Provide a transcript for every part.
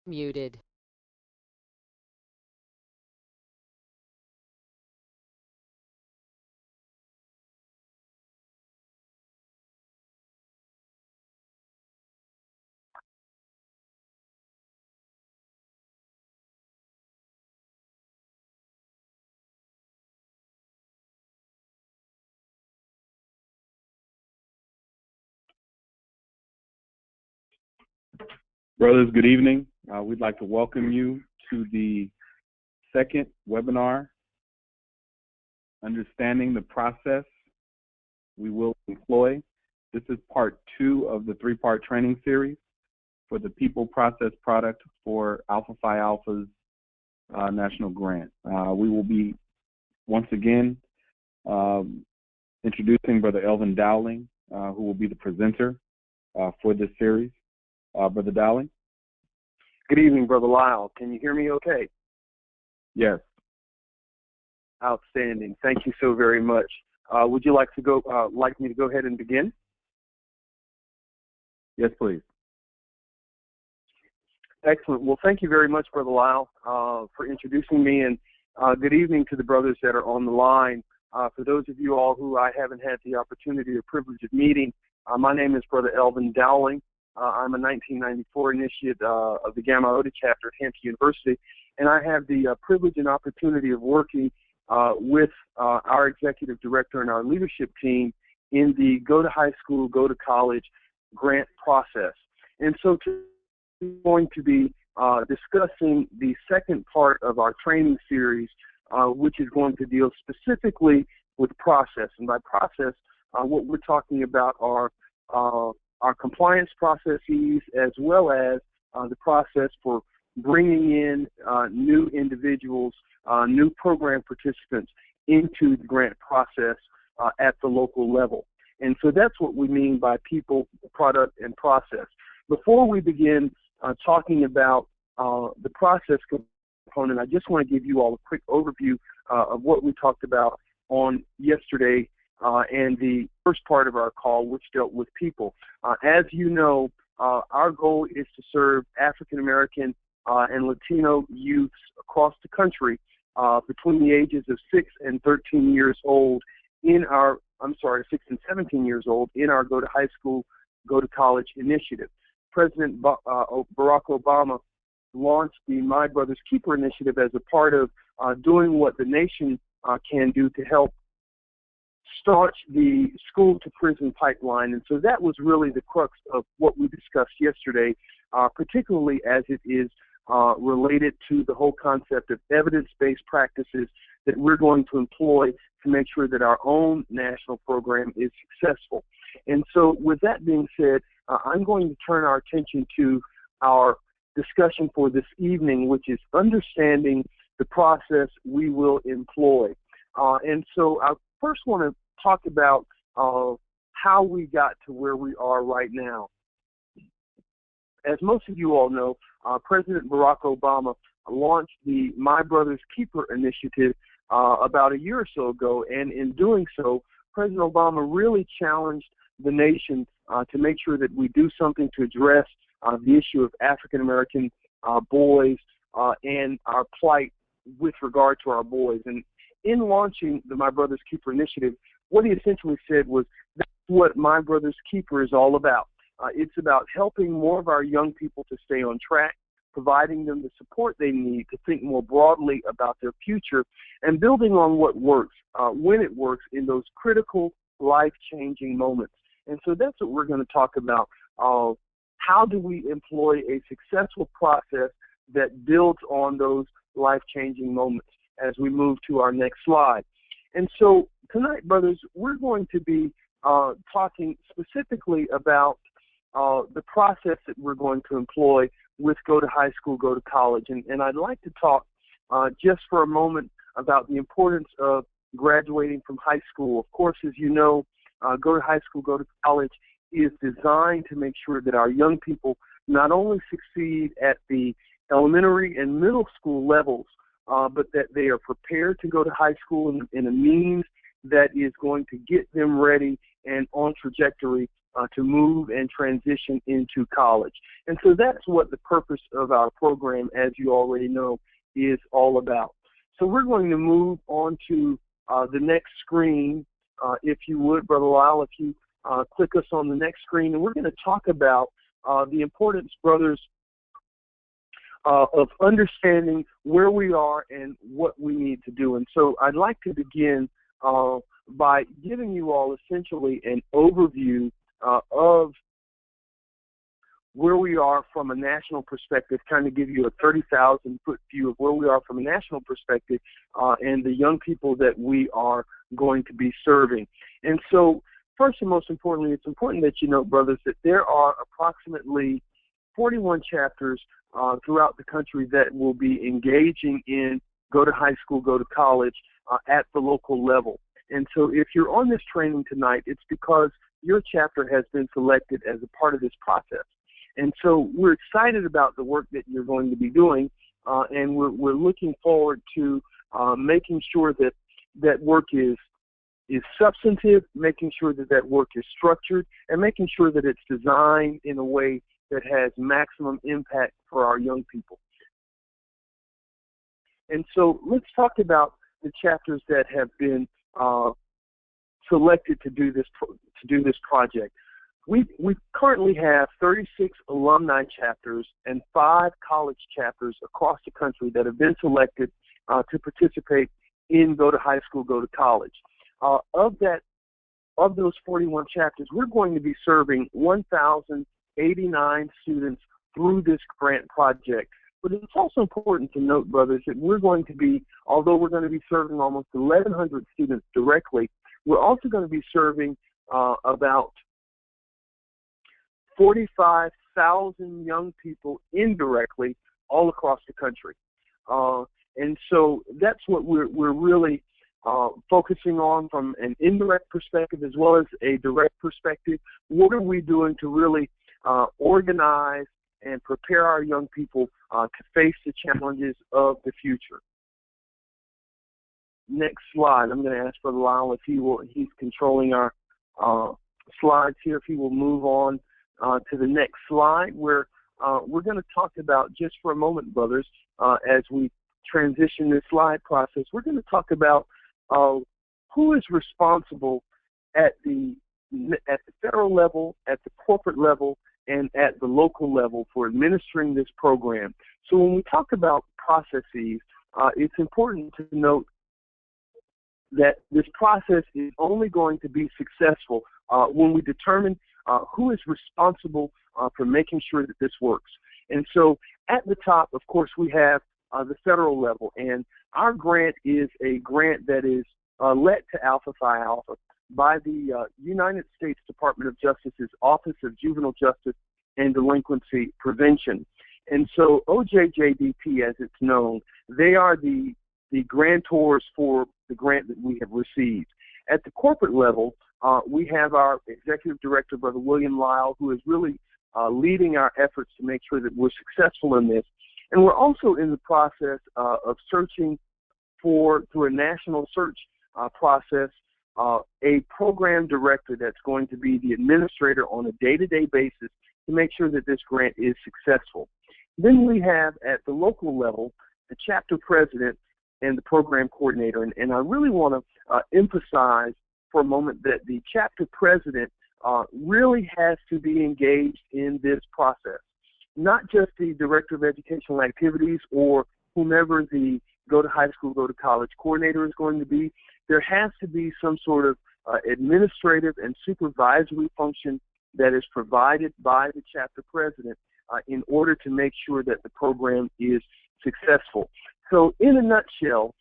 Muted. Brothers, good evening. We'd like to welcome you to the second webinar, Understanding the Process We Will Employ. This is part 2 of the 3-part training series for the People Process Product for Alpha Phi Alpha's National Grant. We will be, once again, introducing Brother Elvin Dowling, who will be the presenter for this series. Brother Dowling? Good evening, Brother Lyle. Can you hear me okay? Yes. Outstanding. Thank you so very much. Would you like me to go ahead and begin? Yes, please. Excellent. Well, thank you very much, Brother Lyle, for introducing me, and good evening to the brothers that are on the line. For those of you all who I haven't had the opportunity or privilege of meeting, my name is Brother Elvin Dowling. I'm a 1994 initiate of the Gamma Iota chapter at Hampton University, and I have the privilege and opportunity of working with our executive director and our leadership team in the Go to High School, Go to College grant process. And so we're going to be discussing the second part of our training series, which is going to deal specifically with process. And by process, what we're talking about are our compliance processes, as well as the process for bringing in new individuals, new program participants into the grant process at the local level. And so that's what we mean by people, product, and process. Before we begin talking about the process component, I just want to give you all a quick overview of what we talked about on yesterday and the first part of our call, which dealt with people. As you know, our goal is to serve African American and Latino youths across the country between the ages of 6 and 13 years old in our, 6 and 17 years old in our Go to High School, Go to College initiative. President Barack Obama launched the My Brother's Keeper initiative as a part of doing what the nation can do to help staunch the school-to-prison pipeline. And so that was really the crux of what we discussed yesterday, particularly as it is related to the whole concept of evidence-based practices that we're going to employ to make sure that our own national program is successful. And so with that being said, I'm going to turn our attention to our discussion for this evening, which is understanding the process we will employ. And so I first want to talk about how we got to where we are right now. As most of you all know, President Barack Obama launched the My Brother's Keeper initiative about a year or so ago, and in doing so, President Obama really challenged the nation to make sure that we do something to address the issue of African American boys and our plight with regard to our boys. And in launching the My Brother's Keeper initiative, what he essentially said was, that's what My Brother's Keeper is all about. It's about helping more of our young people to stay on track, providing them the support they need to think more broadly about their future, and building on what works, when it works, in those critical, life-changing moments. And so that's what we're going to talk about. How do we employ a successful process that builds on those life-changing moments as we move to our next slide? And so tonight, brothers, we're going to be talking specifically about the process that we're going to employ with Go to High School, Go to College. And I'd like to talk just for a moment about the importance of graduating from high school. Of course, as you know, Go to High School, Go to College is designed to make sure that our young people not only succeed at the elementary and middle school levels, but that they are prepared to go to high school in a means that is going to get them ready and on trajectory to move and transition into college. And so that's what the purpose of our program, as you already know, is all about. So we're going to move on to the next screen, if you would, Brother Lyle, if you click us on the next screen, and we're going to talk about the importance, brothers, of understanding where we are and what we need to do. And so I'd like to begin by giving you all essentially an overview of where we are from a national perspective, kind of give you a 30,000-foot view of where we are from a national perspective and the young people that we are going to be serving. And so first and most importantly, it's important that you know, brothers, that there are approximately 41 chapters throughout the country that will be engaging in go to high school, go to college at the local level. And so if you're on this training tonight, it's because your chapter has been selected as a part of this process. And so we're excited about the work that you're going to be doing, and we're looking forward to making sure that that work is substantive, making sure that that work is structured, and making sure that it's designed in a way that has maximum impact for our young people. And so let's talk about the chapters that have been selected to do this project. We currently have 36 alumni chapters and 5 college chapters across the country that have been selected to participate in Go to High School, Go to College. Of those 41 chapters, we're going to be serving 1,089 students through this grant project. But it's also important to note, brothers, that we're going to be, although we're going to be serving almost 1,100 students directly, we're also going to be serving about 45,000 young people indirectly all across the country. And so that's what we're really focusing on from an indirect perspective as well as a direct perspective. What are we doing to really organize and prepare our young people to face the challenges of the future? Next slide. I'm going to ask Brother Lyle if he's controlling our slides here, if he will move on to the next slide, where we're going to talk about, just for a moment, brothers, as we transition this slide process, we're going to talk about who is responsible at the federal level, at the corporate level, and at the local level for administering this program. So when we talk about processes, it's important to note that this process is only going to be successful when we determine who is responsible for making sure that this works. And so at the top, of course, we have the federal level, and our grant is a grant that is let to Alpha Phi Alpha by the United States Department of Justice's Office of Juvenile Justice and Delinquency Prevention. And so OJJDP, as it's known, they are the grantors for the grant that we have received. At the corporate level, we have our executive director, Brother William Lyle, who is really leading our efforts to make sure that we're successful in this. And we're also in the process of searching for, through a national search process, a program director that's going to be the administrator on a day-to-day basis to make sure that this grant is successful. Then we have, at the local level, the chapter president and the program coordinator. And I really want to emphasize for a moment that the chapter president really has to be engaged in this process. Not just the director of educational activities or whomever the Go to High School, Go to College coordinator is going to be. There has to be some sort of administrative and supervisory function that is provided by the chapter president in order to make sure that the program is successful. So in a nutshell,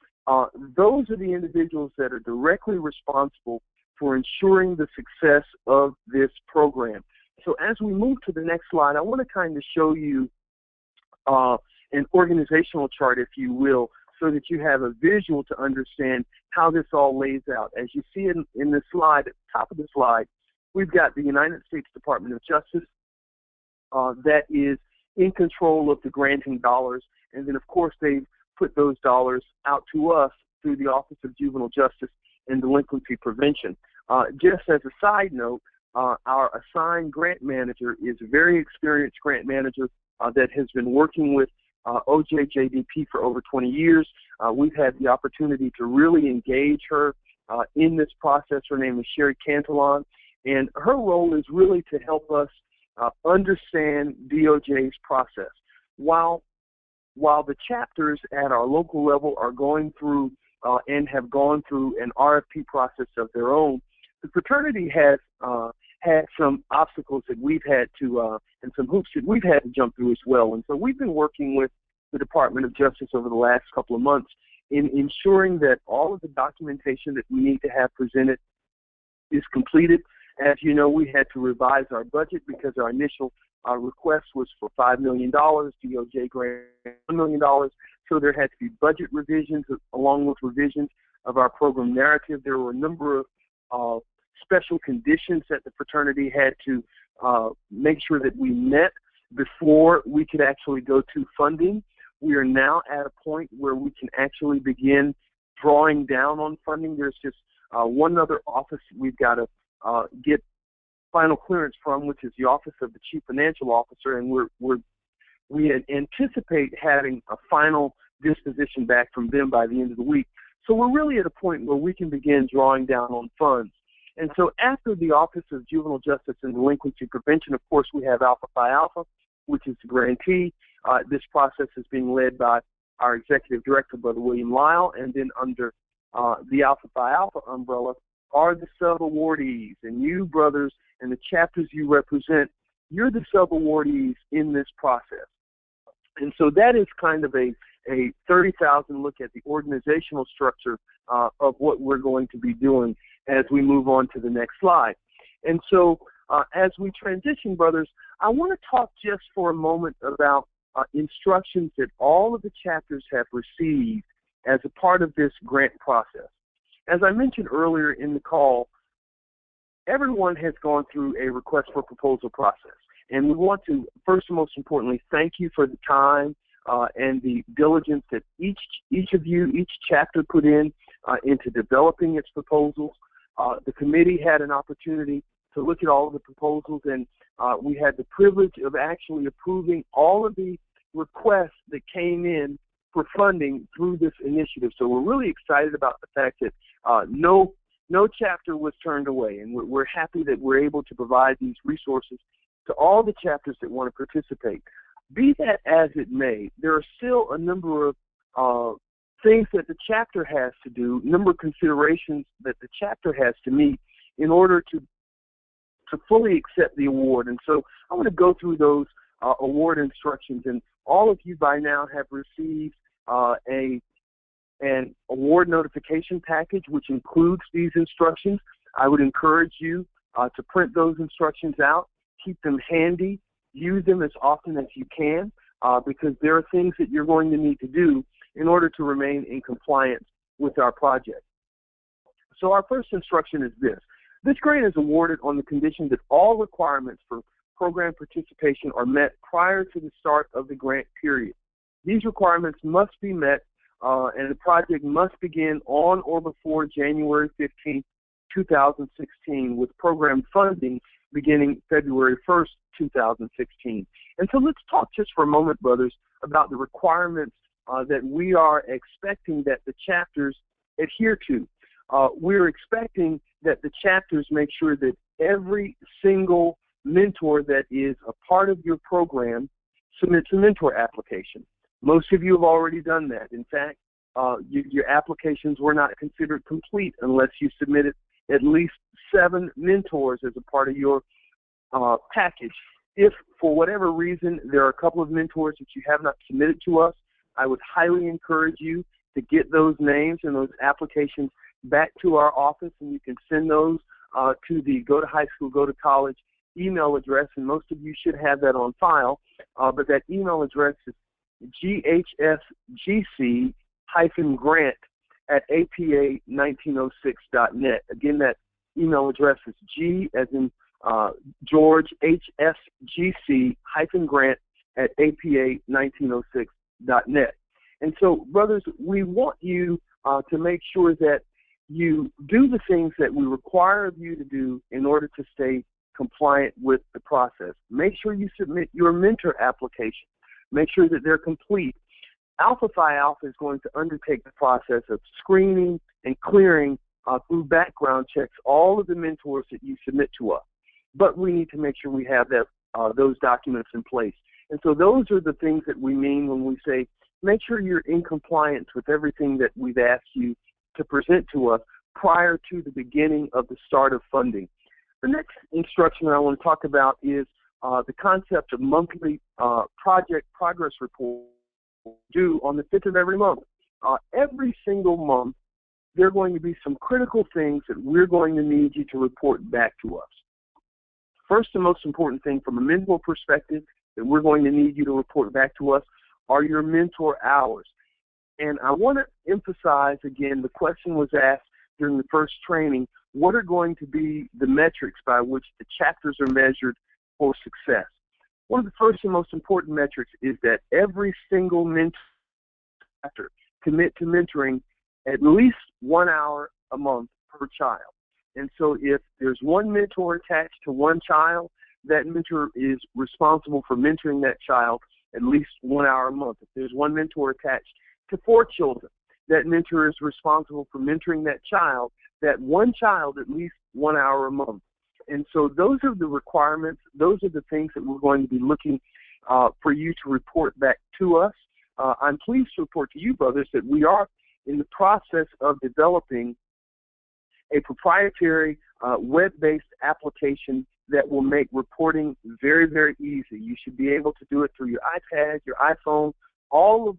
those are the individuals that are directly responsible for ensuring the success of this program. So as we move to the next slide, I want to kind of show you an organizational chart, if you will, so that you have a visual to understand how this all lays out. As you see in the slide, at the top of the slide, we've got the United States Department of Justice that is in control of the granting dollars, and then of course they've put those dollars out to us through the Office of Juvenile Justice and Delinquency Prevention. Just as a side note, our assigned grant manager is a very experienced grant manager that has been working with OJJDP for over 20 years. We've had the opportunity to really engage her in this process. Her name is Sherry Cantillon, and her role is really to help us understand DOJ's process. While the chapters at our local level are going through and have gone through an RFP process of their own, the fraternity has had some obstacles that we've had to, and some hoops that we've had to jump through as well. And so we've been working with the Department of Justice over the last couple of months in ensuring that all of the documentation that we need to have presented is completed. As you know, we had to revise our budget because our initial request was for $5 million, DOJ grant $1 million. So there had to be budget revisions along with revisions of our program narrative. There were a number of special conditions that the fraternity had to make sure that we met before we could actually go to funding. We are now at a point where we can actually begin drawing down on funding. There's just one other office we've got to get final clearance from, which is the Office of the Chief Financial Officer, and we anticipate having a final disposition back from them by the end of the week. So we're really at a point where we can begin drawing down on funds. And so after the Office of Juvenile Justice and Delinquency Prevention, of course, we have Alpha Phi Alpha, which is the grantee. This process is being led by our Executive Director, Brother William Lyle, and then under the Alpha Phi Alpha umbrella are the sub-awardees. And you, brothers, and the chapters you represent, you're the sub-awardees in this process. And so that is kind of a 30,000 look at the organizational structure of what we're going to be doing as we move on to the next slide. And so as we transition, brothers, I want to talk just for a moment about instructions that all of the chapters have received as a part of this grant process. As I mentioned earlier in the call, everyone has gone through a request for proposal process. And we want to, first and most importantly, thank you for the time and the diligence that each of you, each chapter put into developing its proposals. The committee had an opportunity to look at all of the proposals, and we had the privilege of actually approving all of the requests that came in for funding through this initiative. So we're really excited about the fact that no chapter was turned away, and we're happy that we're able to provide these resources to all the chapters that want to participate. Be that as it may, there are still a number of things that the chapter has to do, number of considerations that the chapter has to meet in order to fully accept the award. And so I'm going to go through those award instructions, and all of you by now have received an award notification package which includes these instructions. I would encourage you to print those instructions out, keep them handy, use them as often as you can, because there are things that you're going to need to do in order to remain in compliance with our project. So our first instruction is this. This grant is awarded on the condition that all requirements for program participation are met prior to the start of the grant period. These requirements must be met, and the project must begin on or before January 15, 2016, with program funding beginning February 1st, 2016. And so let's talk just for a moment, brothers, about the requirements that we are expecting that the chapters adhere to. We're expecting that the chapters make sure that every single mentor that is a part of your program submits a mentor application. Most of you have already done that. In fact, your applications were not considered complete unless you submitted at least 7 mentors as a part of your package. If for whatever reason there are a couple of mentors that you have not submitted to us, I would highly encourage you to get those names and those applications back to our office, and you can send those to the Go to High School, Go to College email address, and most of you should have that on file, but that email address is GTHS-GTC-grant@apa1906.net. Again, that email address is G as in George, HSGC-grant@apa1906.net. And so, brothers, we want you to make sure that you do the things that we require of you to do in order to stay compliant with the process. Make sure you submit your mentor application. Make sure that they're complete. Alpha Phi Alpha is going to undertake the process of screening and clearing through background checks all of the mentors that you submit to us. But we need to make sure we have that those documents in place. And so those are the things that we mean when we say make sure you're in compliance with everything that we've asked you to present to us prior to the beginning of the start of funding. The next instruction I want to talk about is the concept of monthly project progress report due on the 5th of every month. Every single month, there are going to be some critical things that we're going to need you to report back to us. First and most important thing from a mentor perspective that we're going to need you to report back to us are your mentor hours. And I want to emphasize again, the question was asked during the first training, what are going to be the metrics by which the chapters are measured for success? One of the first and most important metrics is that every single mentor chapter commit to mentoring at least 1 hour a month per child. And so if there's one mentor attached to one child, that mentor is responsible for mentoring that child at least 1 hour a month. If there's one mentor attached to 4 children, that mentor is responsible for mentoring that child, that one child at least 1 hour a month. And so those are the requirements. Those are the things that we're going to be looking for you to report back to us. I'm pleased to report to you, brothers, that we are in the process of developing a proprietary web-based application that will make reporting very, very easy. You should be able to do it through your iPad, your iPhone, all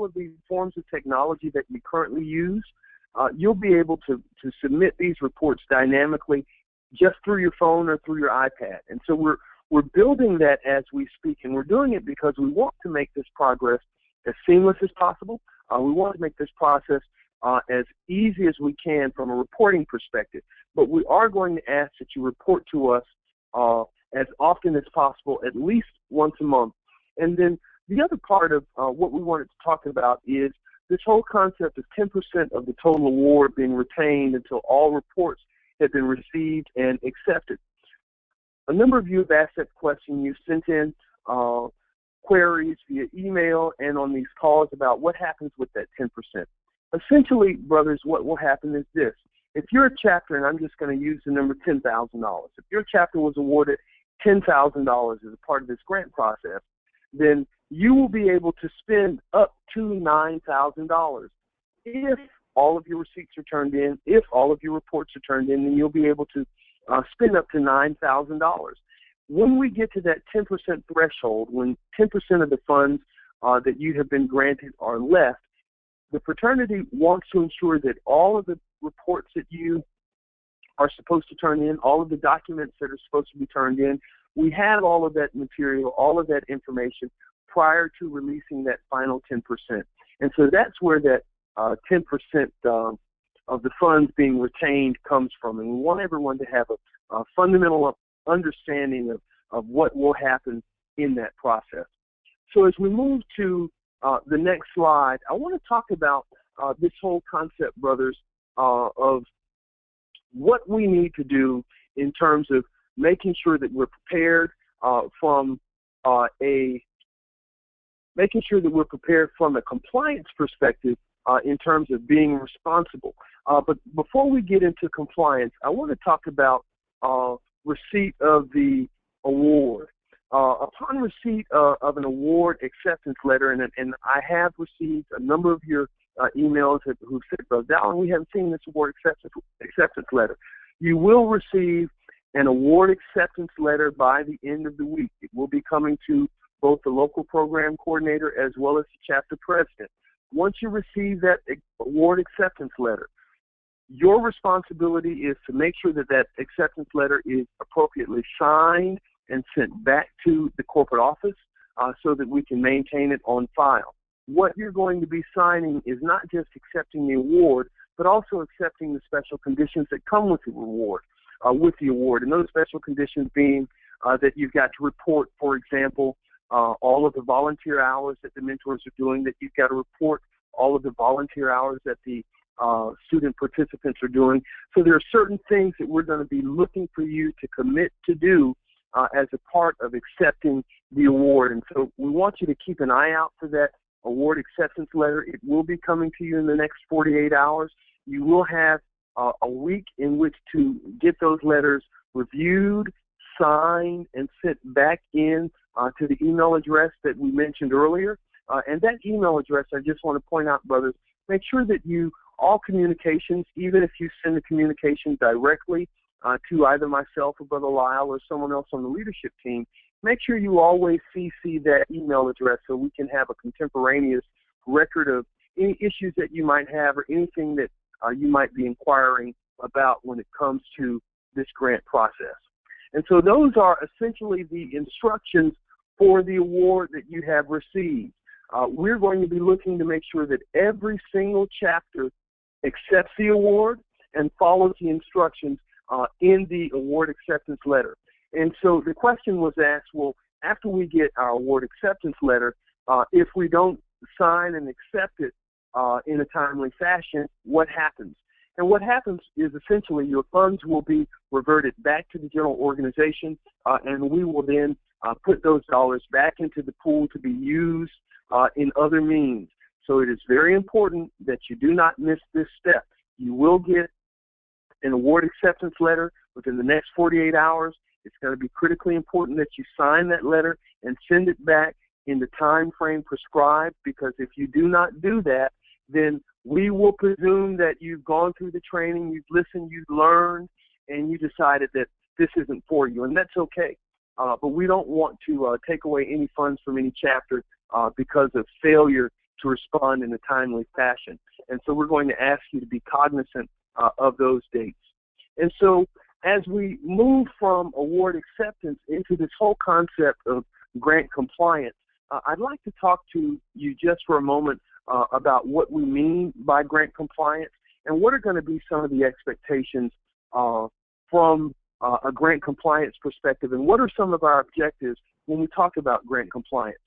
of these forms of technology that you currently use. You'll be able to submit these reports dynamically just through your phone or through your iPad. And so we're building that as we speak, and we're doing it because we want to make this progress as seamless as possible. We want to make this process as easy as we can from a reporting perspective. But we are going to ask that you report to us as often as possible, at least once a month. And then the other part of what we wanted to talk about is this whole concept of 10% of the total award being retained until all reports have been received and accepted. A number of you have asked that question. You've sent in queries via email and on these calls about what happens with that 10%. Essentially, brothers, what will happen is this. If you're a chapter, and I'm just going to use the number $10,000, if your chapter was awarded $10,000 as a part of this grant process, then you will be able to spend up to $9,000. If all of your receipts are turned in, if all of your reports are turned in, then you'll be able to spend up to $9,000. When we get to that 10% threshold, when 10% of the funds that you have been granted are left, the fraternity wants to ensure that all of the reports that you are supposed to turn in, all of the documents that are supposed to be turned in, we have all of that material, all of that information prior to releasing that final 10%. And so that's where that 10% of the funds being retained comes from. And we want everyone to have a fundamental understanding of what will happen in that process. So as we move to the next slide, I want to talk about this whole concept, brothers, of what we need to do in terms of making sure that we're prepared from a compliance perspective in terms of being responsible. But before we get into compliance, I want to talk about receipt of the award. Upon receipt of an award acceptance letter, and I have received a number of your emails who said, Brother Dallin, we haven't seen this award acceptance letter. You will receive an award acceptance letter by the end of the week. It will be coming to both the local program coordinator as well as the chapter president. Once you receive that award acceptance letter, your responsibility is to make sure that that acceptance letter is appropriately signed and sent back to the corporate office so that we can maintain it on file. What you're going to be signing is not just accepting the award, but also accepting the special conditions that come with the award. And those special conditions being that you've got to report, for example, all of the volunteer hours that the mentors are doing, that you've got to report all of the volunteer hours that the student participants are doing. So there are certain things that we're going to be looking for you to commit to do as a part of accepting the award. And so we want you to keep an eye out for that award acceptance letter. It will be coming to you in the next 48 hours. You will have a week in which to get those letters reviewed, signed, and sent back in to the email address that we mentioned earlier. And that email address, I just want to point out, brothers, make sure that all communications, even if you send the communication directly to either myself or Brother Lyle or someone else on the leadership team, make sure you always CC that email address so we can have a contemporaneous record of any issues that you might have or anything that you might be inquiring about when it comes to this grant process. And so those are essentially the instructions for the award that you have received. We're going to be looking to make sure that every single chapter accepts the award and follows the instructions in the award acceptance letter. And so the question was asked, well, after we get our award acceptance letter, if we don't sign and accept it in a timely fashion, what happens? And what happens is essentially your funds will be reverted back to the general organization, and we will then put those dollars back into the pool to be used in other means. So it is very important that you do not miss this step. You will get an award acceptance letter within the next 48 hours. It's going to be critically important that you sign that letter and send it back in the time frame prescribed, because if you do not do that, then we will presume that you've gone through the training, you've listened, you've learned, and you decided that this isn't for you, and that's okay. But we don't want to take away any funds from any chapter because of failure to respond in a timely fashion. And so we're going to ask you to be cognizant of those dates. And so as we move from award acceptance into this whole concept of grant compliance, I'd like to talk to you just for a moment about what we mean by grant compliance and what are going to be some of the expectations from a grant compliance perspective, and what are some of our objectives when we talk about grant compliance.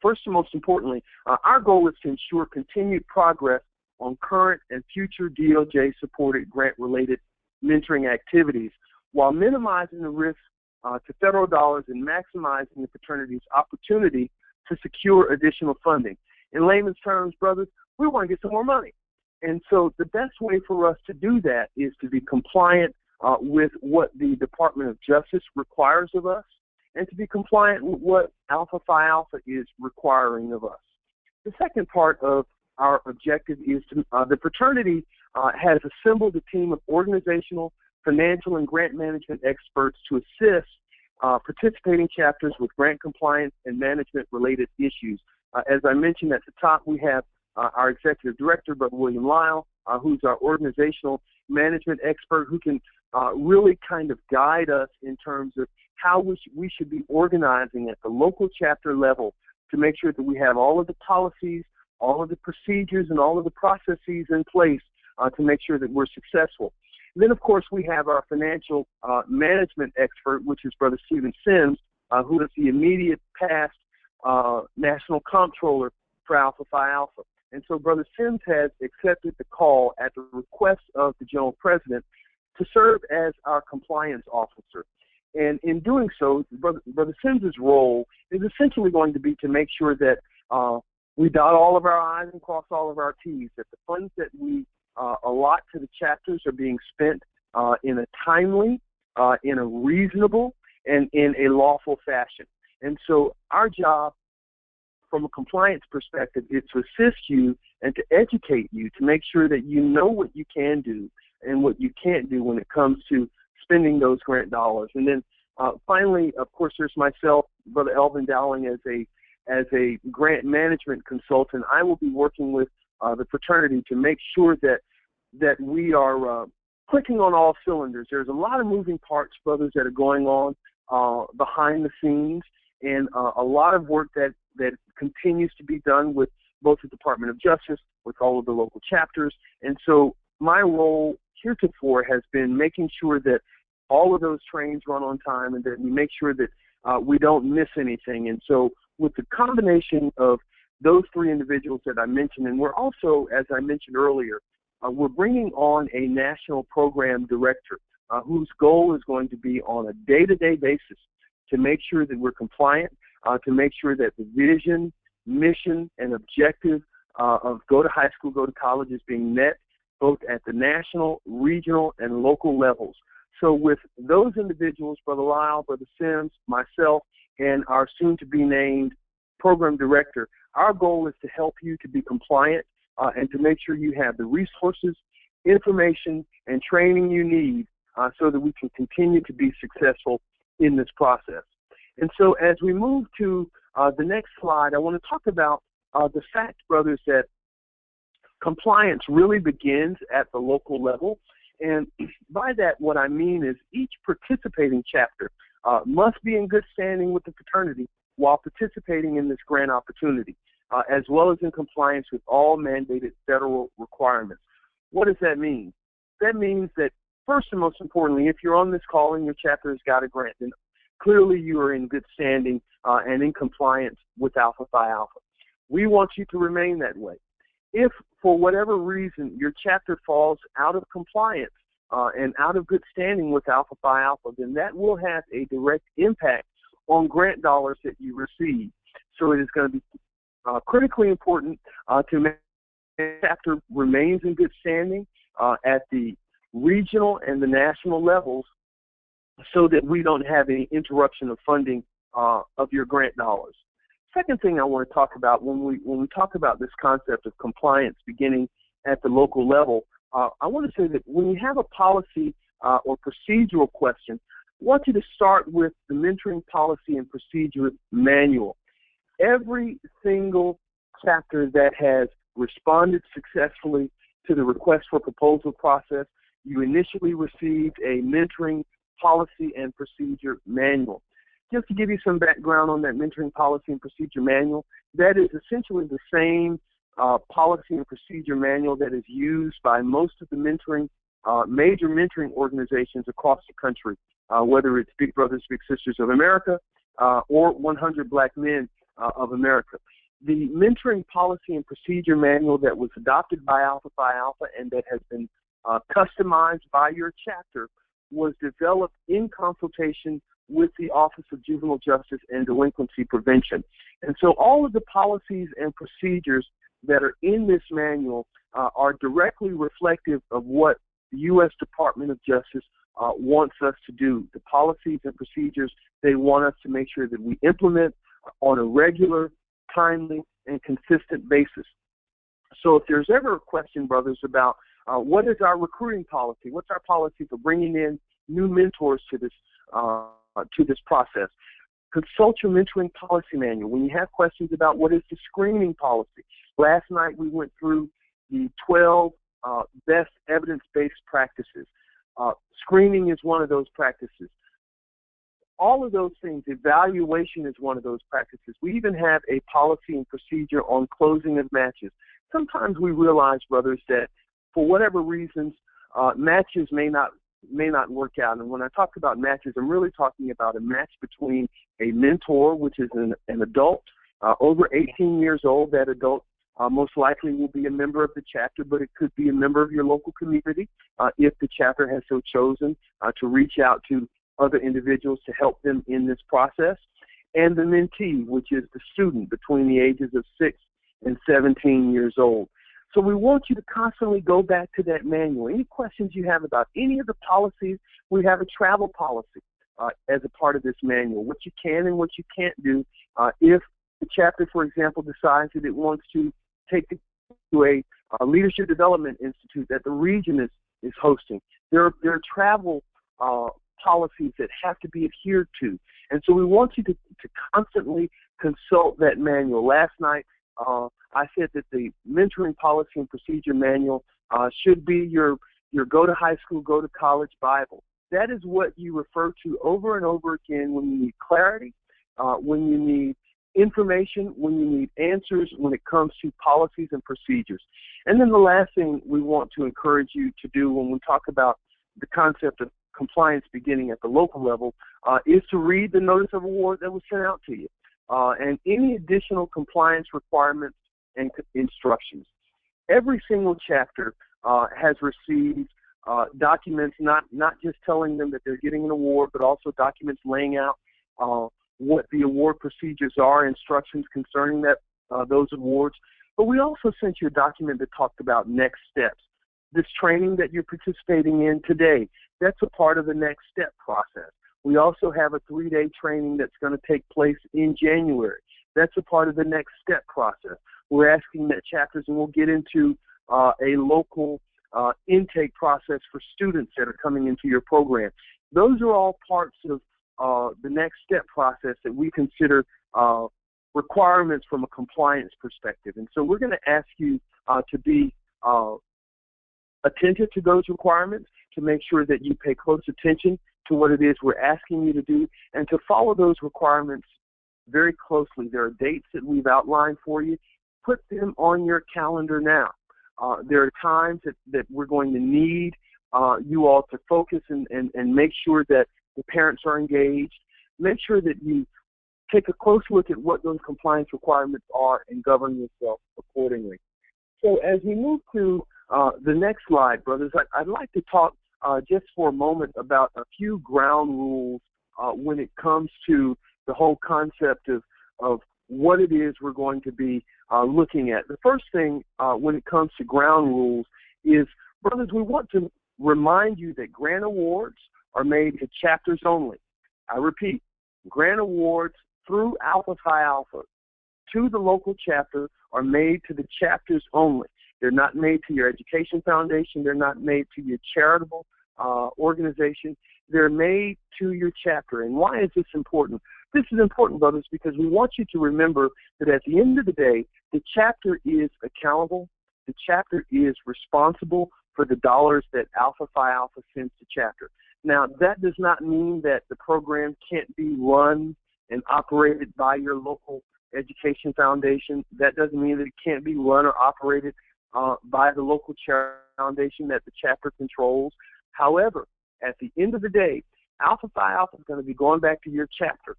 First and most importantly, our goal is to ensure continued progress on current and future DOJ-supported grant-related mentoring activities while minimizing the risk to federal dollars and maximizing the fraternity's opportunity to secure additional funding. In layman's terms, brothers, we want to get some more money. And so the best way for us to do that is to be compliant with what the Department of Justice requires of us and to be compliant with what Alpha Phi Alpha is requiring of us. The second part of our objective is to, the fraternity has assembled a team of organizational, financial, and grant management experts to assist participating chapters with grant compliance and management-related issues. As I mentioned at the top, we have our executive director, Brother William Lyle, who's our organizational management expert who can really kind of guide us in terms of how we should be organizing at the local chapter level to make sure that we have all of the policies, all of the procedures, and all of the processes in place to make sure that we're successful. And then, of course, we have our financial management expert, which is Brother Stephen Sims, who is the immediate past national comptroller for Alpha Phi Alpha. And so Brother Sims has accepted the call at the request of the General President to serve as our compliance officer. And in doing so, Brother Sims' role is essentially going to be to make sure that we dot all of our I's and cross all of our T's, that the funds that we allot to the chapters are being spent in a timely, in a reasonable, and in a lawful fashion. And so our job from a compliance perspective is to assist you and to educate you to make sure that you know what you can do and what you can't do when it comes to spending those grant dollars. And then finally, of course, there's myself, Brother Elvin Dowling, as a grant management consultant. I will be working with the fraternity to make sure that we are clicking on all cylinders. There's a lot of moving parts, brothers, that are going on behind the scenes, and a lot of work that continues to be done with both the Department of Justice, with all of the local chapters. And so my role heretofore has been making sure that all of those trains run on time and that we make sure that we don't miss anything. And so with the combination of those three individuals that I mentioned, and we're also, as I mentioned earlier, we're bringing on a national program director whose goal is going to be on a day-to-day basis to make sure that we're compliant, to make sure that the vision, mission, and objective of Go to High School, Go to College is being met both at the national, regional, and local levels. So with those individuals, Brother Lyle, Brother Sims, myself, and our soon-to-be-named program director, our goal is to help you to be compliant and to make sure you have the resources, information, and training you need so that we can continue to be successful in this process. And so as we move to the next slide, I want to talk about the fact, brothers, that compliance really begins at the local level. And by that, what I mean is each participating chapter must be in good standing with the fraternity while participating in this grant opportunity, as well as in compliance with all mandated federal requirements. What does that mean? That means that first and most importantly, if you're on this call and your chapter has got a grant, then clearly you are in good standing and in compliance with Alpha Phi Alpha. We want you to remain that way. If for whatever reason your chapter falls out of compliance and out of good standing with Alpha Phi Alpha, then that will have a direct impact on grant dollars that you receive. So it is going to be critically important to make sure the chapter remains in good standing at the regional and the national levels so that we don't have any interruption of funding of your grant dollars. Second thing I want to talk about when we talk about this concept of compliance beginning at the local level, I want to say that when you have a policy or procedural question, I want you to start with the Mentoring Policy and Procedure Manual. Every single chapter that has responded successfully to the request for proposal process, you initially received a Mentoring Policy and Procedure Manual. Just to give you some background on that Mentoring Policy and Procedure Manual, that is essentially the same policy and procedure manual that is used by most of the major mentoring organizations across the country, whether it's Big Brothers, Big Sisters of America or 100 Black Men of America. The Mentoring Policy and Procedure Manual that was adopted by Alpha Phi Alpha and that has been customized by your chapter was developed in consultation with the Office of Juvenile Justice and Delinquency Prevention. And so all of the policies and procedures that are in this manual are directly reflective of what the U.S. Department of Justice wants us to do. The policies and procedures they want us to make sure that we implement on a regular, timely, and consistent basis. So if there's ever a question, brothers, about what is our recruiting policy, what's our policy for bringing in new mentors to this process, consult your Mentoring Policy Manual. When you have questions about what is the screening policy, last night we went through the 12 best evidence-based practices. Screening is one of those practices. All of those things, evaluation is one of those practices. We even have a policy and procedure on closing of matches. Sometimes we realize, brothers, that for whatever reasons, matches may not work out. And when I talk about matches, I'm really talking about a match between a mentor, which is an adult over 18 years old. That adult most likely will be a member of the chapter, but it could be a member of your local community if the chapter has so chosen to reach out to other individuals to help them in this process. And the mentee, which is the student between the ages of 6 and 17 years old. So we want you to constantly go back to that manual. Any questions you have about any of the policies, we have a travel policy as a part of this manual, what you can and what you can't do if the chapter, for example, decides that it wants to take it to a leadership development institute that the region is hosting. There are travel policies that have to be adhered to. And so we want you to constantly consult that manual. Last night, I said that the Mentoring Policy and Procedure Manual should be your Go to High School, Go to College Bible. That is what you refer to over and over again when you need clarity, when you need information, when you need answers, when it comes to policies and procedures. And then the last thing we want to encourage you to do when we talk about the concept of compliance beginning at the local level is to read the notice of award that was sent out to you and any additional compliance requirements and instructions. Every single chapter has received documents, not just telling them that they're getting an award, but also documents laying out what the award procedures are, instructions concerning those awards. But we also sent you a document that talked about next steps. This training that you're participating in today, that's a part of the next step process. We also have a 3-day training that's going to take place in January. That's a part of the next step process. We're asking that chapters, and we'll get into a local intake process for students that are coming into your program. Those are all parts of the next step process that we consider requirements from a compliance perspective. And so we're going to ask you to be attentive to those requirements, to make sure that you pay close attention to what it is we're asking you to do, and to follow those requirements very closely. There are dates that we've outlined for you. Put them on your calendar now. There are times that we're going to need you all to focus and make sure that the parents are engaged. Make sure that you take a close look at what those compliance requirements are and govern yourself accordingly. So as we move to the next slide, brothers, I'd like to talk just for a moment about a few ground rules when it comes to the whole concept of what it is we're going to be looking at. The first thing when it comes to ground rules is, brothers, we want to remind you that grant awards are made to chapters only. I repeat, grant awards through Alpha Phi Alpha to the local chapter are made to the chapters only. They're not made to your education foundation. They're not made to your charitable organization. They're made to your chapter. And why is this important? This is important, brothers, because we want you to remember that at the end of the day, the chapter is accountable. The chapter is responsible for the dollars that Alpha Phi Alpha sends to chapter. Now, that does not mean that the program can't be run and operated by your local education foundation. That doesn't mean that it can't be run or operated by the local charity foundation that the chapter controls. However, at the end of the day, Alpha Phi Alpha is going to be going back to your chapter.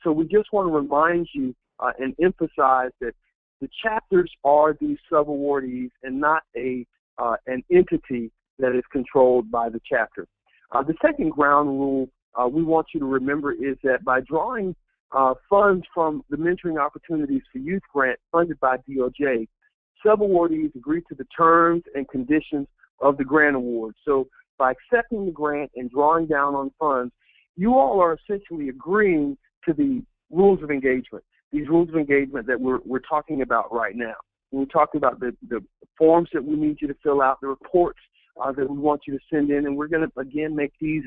So we just want to remind you and emphasize that the chapters are the sub-awardees and not an entity that is controlled by the chapter. The second ground rule we want you to remember is that by drawing funds from the Mentoring Opportunities for Youth grant funded by DOJ, sub-awardees agree to the terms and conditions of the grant award. So by accepting the grant and drawing down on funds, you all are essentially agreeing to the rules of engagement, these rules of engagement that we're talking about right now. We're talking about the forms that we need you to fill out, the reports that we want you to send in, and we're going to, again, make these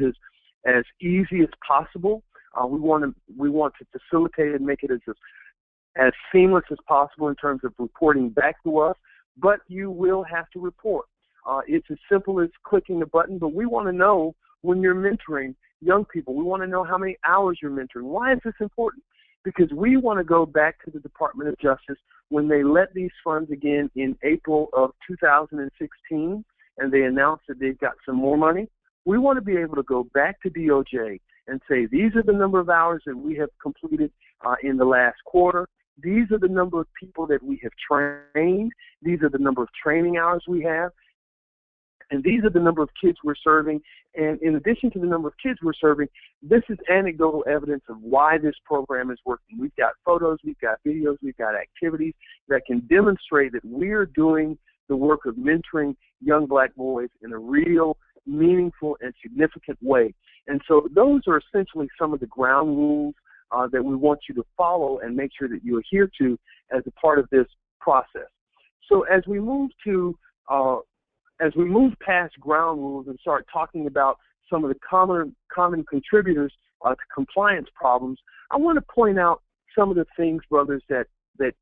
as easy as possible. We want to facilitate and make it as seamless as possible in terms of reporting back to us, but you will have to report. It's as simple as clicking a button, but we want to know when you're mentoring young people. We want to know how many hours you're mentoring. Why is this important? Because we want to go back to the Department of Justice when they let these funds again in April of 2016, and they announced that they've got some more money. We want to be able to go back to DOJ and say, these are the number of hours that we have completed in the last quarter. These are the number of people that we have trained. These are the number of training hours we have. And these are the number of kids we're serving. And in addition to the number of kids we're serving, this is anecdotal evidence of why this program is working. We've got photos, we've got videos, we've got activities that can demonstrate that we're doing the work of mentoring young black boys in a real, meaningful, and significant way. And so those are essentially some of the ground rules that we want you to follow and make sure that you adhere to as a part of this process. So as we move past ground rules and start talking about some of the common contributors to compliance problems, I want to point out some of the things, brothers, that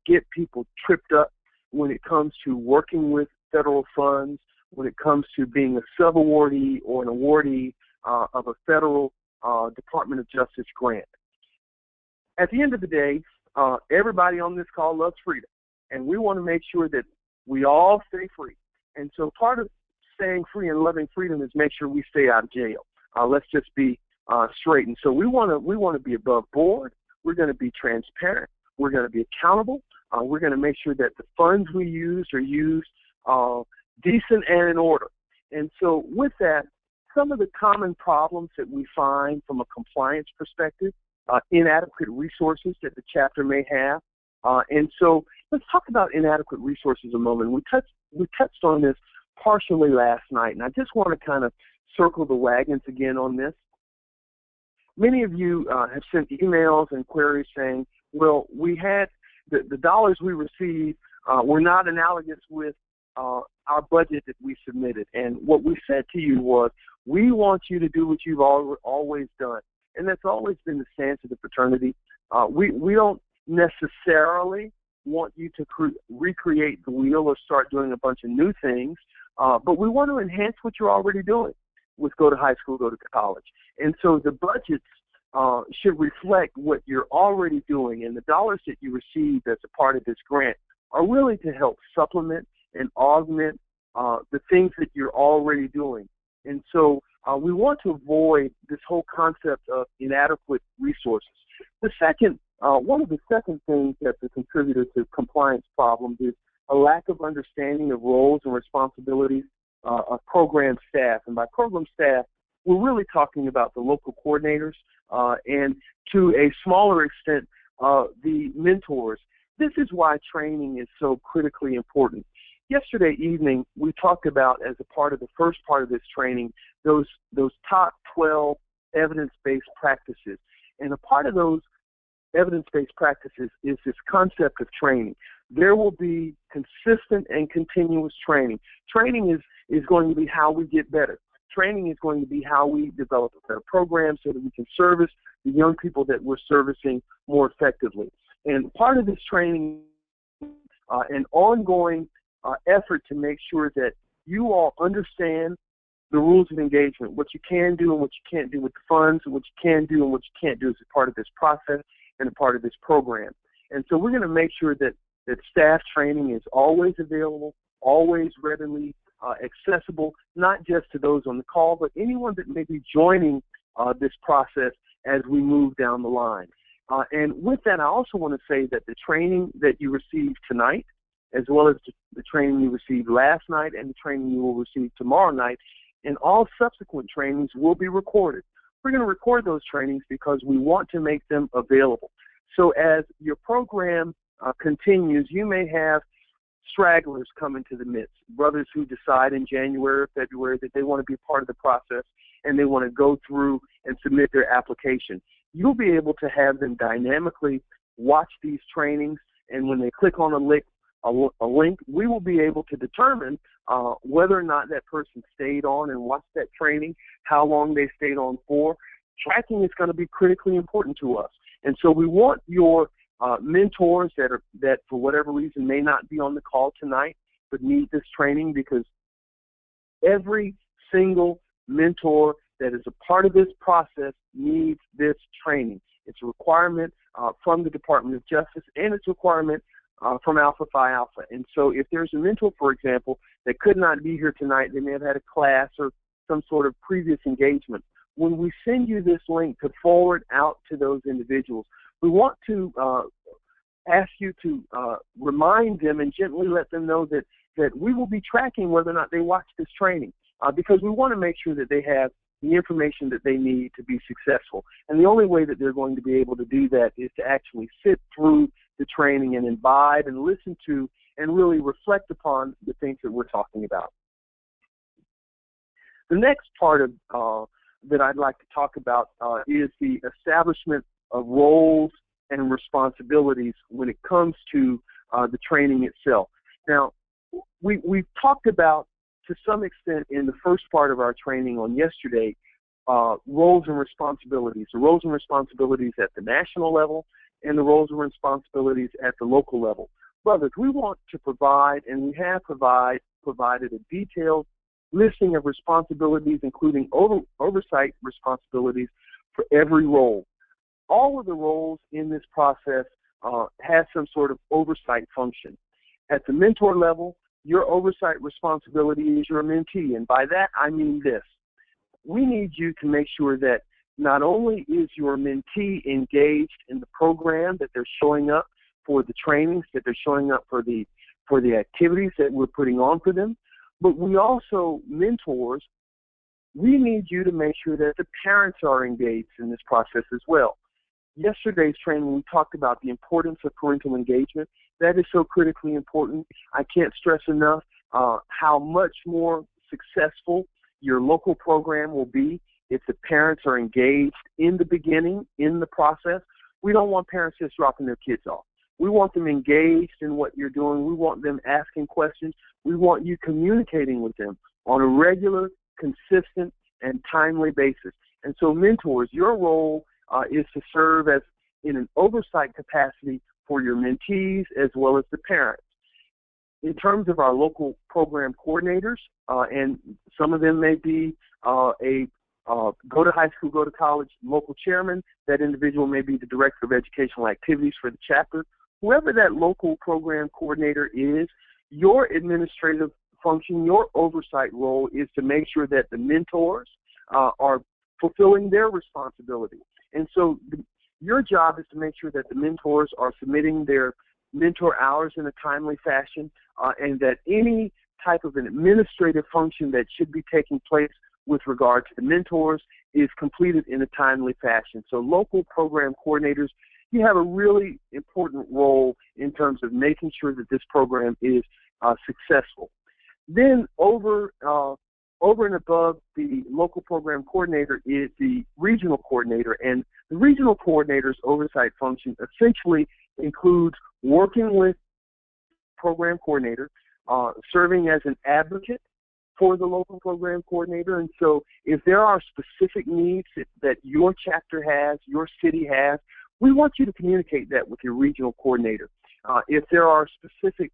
get people tripped up when it comes to working with federal funds, when it comes to being a sub-awardee or an awardee of a federal Department of Justice grant. At the end of the day, everybody on this call loves freedom, and we want to make sure that we all stay free. And so part of staying free and loving freedom is make sure we stay out of jail. Let's just be straight. And so we want to be above board. We're going to be transparent. We're going to be accountable. We're going to make sure that the funds we use are used decent and in order. And so with that, some of the common problems that we find from a compliance perspective, inadequate resources that the chapter may have. And so let's talk about inadequate resources a moment. We touched on this partially last night, and I just want to kind of circle the wagons again on this. Many of you have sent emails and queries saying, well, we had the dollars we received were not analogous with our budget that we submitted. And what we said to you was, we want you to do what you've always done. And that's always been the stance of the fraternity. We don't necessarily want you to recreate the wheel or start doing a bunch of new things, but we want to enhance what you're already doing with Go to High School, Go to College. And so the budgets should reflect what you're already doing, and the dollars that you receive as a part of this grant are really to help supplement and augment the things that you're already doing. And so we want to avoid this whole concept of inadequate resources. The second, one of the second things that's a contributor to compliance problems is a lack of understanding of roles and responsibilities of program staff. And by program staff, we're really talking about the local coordinators and to a smaller extent, the mentors. This is why training is so critically important. Yesterday evening, we talked about, as a part of the first part of this training, those top 12 evidence-based practices. And a part of those evidence-based practices is this concept of training. There will be consistent and continuous training. Training is going to be how we get better. Training is going to be how we develop a better program so that we can service the young people that we're servicing more effectively. And part of this training, an ongoing effort to make sure that you all understand the rules of engagement, what you can do and what you can't do with the funds, and what you can do and what you can't do as a part of this process and a part of this program. And so we're going to make sure that staff training is always available, always readily accessible, not just to those on the call, but anyone that may be joining this process as we move down the line. And with that, I also want to say that the training that you received tonight, as well as the training you received last night and the training you will receive tomorrow night, and all subsequent trainings will be recorded. We're going to record those trainings because we want to make them available. So as your program continues, you may have stragglers come into the midst, brothers who decide in January or February that they want to be part of the process and they want to go through and submit their application. You'll be able to have them dynamically watch these trainings, and when they click on a link, we will be able to determine whether or not that person stayed on and watched that training, how long they stayed on for. Tracking is going to be critically important to us. And so we want your mentors that for whatever reason may not be on the call tonight but need this training, because every single mentor that is a part of this process needs this training. It's a requirement from the Department of Justice, and it's a requirement from Alpha Phi Alpha. And so if there's a mentor, for example, that could not be here tonight, they may have had a class or some sort of previous engagement. When we send you this link to forward out to those individuals, we want to ask you to remind them and gently let them know that we will be tracking whether or not they watch this training, because we want to make sure that they have the information that they need to be successful. And the only way that they're going to be able to do that is to actually sit through the training and imbibe and listen to and really reflect upon the things that we're talking about. The next part of that I'd like to talk about is the establishment of roles and responsibilities when it comes to the training itself. Now, we've talked about, to some extent in the first part of our training on yesterday, roles and responsibilities, the roles and responsibilities at the national level and the roles and responsibilities at the local level. Brothers, we want to provide, and we have provided a detailed listing of responsibilities, including oversight responsibilities for every role. All of the roles in this process have some sort of oversight function. At the mentor level, your oversight responsibility is your mentee, and by that I mean this. We need you to make sure that not only is your mentee engaged in the program, that they're showing up for the trainings, that they're showing up for the activities that we're putting on for them, But we also, mentors, we need you to make sure that the parents are engaged in this process as well. Yesterday's training, we talked about the importance of parental engagement. That is so critically important. I can't stress enough how much more successful your local program will be if the parents are engaged in the beginning, in the process. We don't want parents just dropping their kids off. We want them engaged in what you're doing. We want them asking questions. We want you communicating with them on a regular, consistent, and timely basis. And so, mentors, your role is to serve as in an oversight capacity for your mentees as well as the parents. In terms of our local program coordinators, and some of them may be a go to high school, go to college local chairman. That individual may be the director of educational activities for the chapter. Whoever that local program coordinator is, your administrative function, your oversight role is to make sure that the mentors are fulfilling their responsibility. And so your job is to make sure that the mentors are submitting their mentor hours in a timely fashion, and that any type of an administrative function that should be taking place with regard to the mentors is completed in a timely fashion. So local program coordinators, you have a really important role in terms of making sure that this program is successful. Then over and above the local program coordinator is the regional coordinator, and the regional coordinator's oversight function essentially includes working with program coordinator, serving as an advocate for the local program coordinator. And so if there are specific needs that your chapter has, your city has, we want you to communicate that with your regional coordinator. If there are specific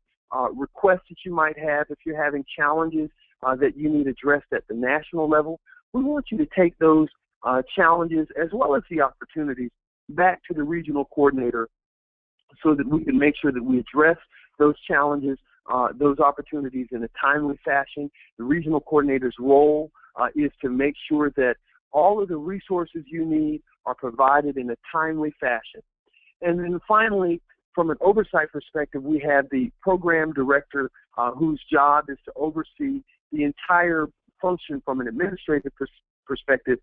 requests that you might have, if you're having challenges that you need addressed at the national level, we want you to take those challenges as well as the opportunities back to the regional coordinator so that we can make sure that we address those challenges, those opportunities in a timely fashion. The regional coordinator's role is to make sure that all of the resources you need are provided in a timely fashion. And then finally, from an oversight perspective, we have the program director whose job is to oversee the entire function from an administrative perspective